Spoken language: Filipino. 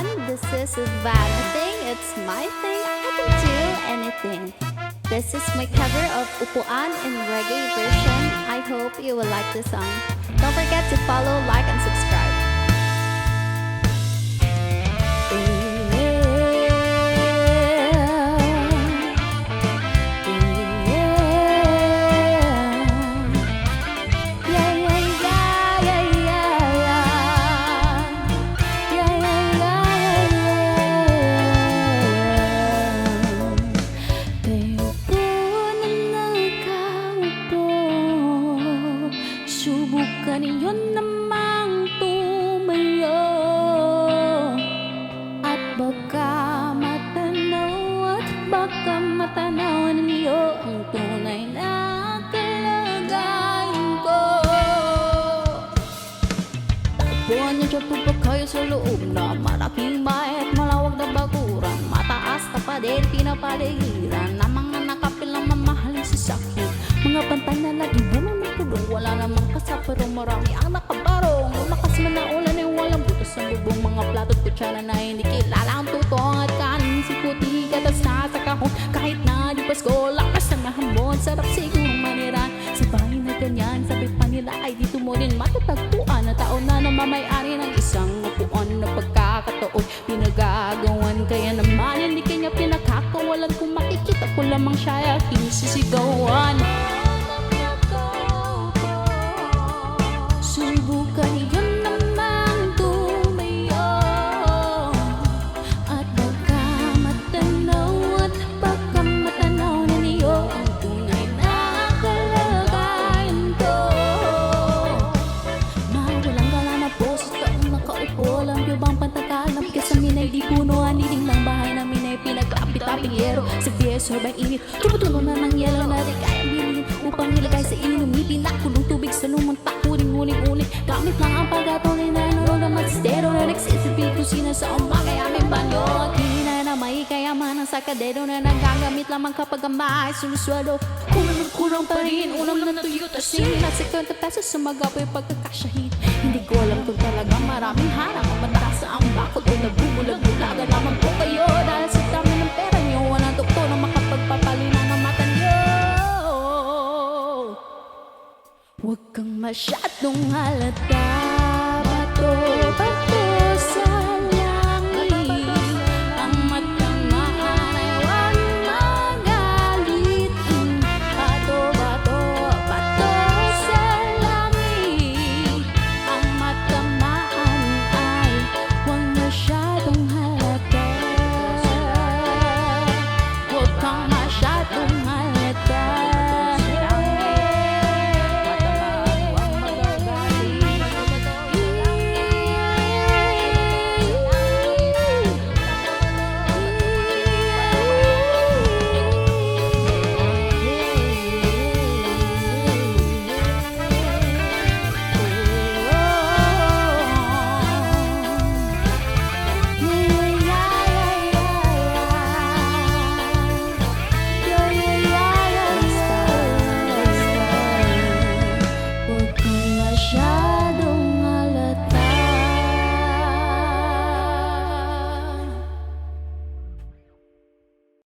upuan. This is Vanity. It's my thing. I can do anything. This is my cover of Upuan in reggae version. I hope you will like this song. Don't forget to follow, like, and subscribe. Subukan iyon namang tumayo at baka matanaw ninyo ang tunay na kalagayan ko. Takbuhan niyo dyan po ba kayo sa loob na malaking bahay at malawag na bakuran, mataas na pa din pinapaligiran ng mga nakapilang mamahaling sasakyan, mga bantay na laging bunong kulong, wala namang kasaparo, marami ang nakabarong. Lumakas man na ulan ay walang butas ang bubong, mga plato at kutsara na hindi kilala ang tutong at kanin si puti katas na sa kahon. Kahit na di Pasko, lakas ang nahamon, sarap sigurong maniran sa bahay na ganyan. Sabi pa nila ay dito mo din matatagpuan na tao na namamay-ari ng isang upuan na pagkakataon pinagagawan. Kaya naman hindi kanya pinakakawalan, kung makikita ko lamang siya aking sisigawan. Subukan iyon namang tumayo at baka matanaw ninyo ang tunay na kalagayan ko. Mawalang gala na po sa taong nakaupo, alam niyo bang pantakalam kesa minay di puno, aniling ng bahay namin ay pinagkapit-aping yero. Sa biye sobrang init, tumutulo na ng yelo na di kaya bilhin upang ilagay sa inumitin na kulong tubig sa lumuntak. Uling-uling gamit lang ang pagkatuloy na nuro na magstero na nagsisipid kusina sa umaga aming banyo. At hina na may kayamanan sa kadero na nagagamit lamang kapag ang bahay suluswalo. Kulang pa rin unang na tuyo tasin at 50 pesos sa magapoy pagkakasyahin. Hindi ko alam kung talaga maraming harang ang mataas sa ang bakod o nagbubulag-bulaga naman po kayo dahil sa dami ng pera niyo. Walang doktor na makapagpapalina ng mata niyo. Huwag kang masyadong halata, bato.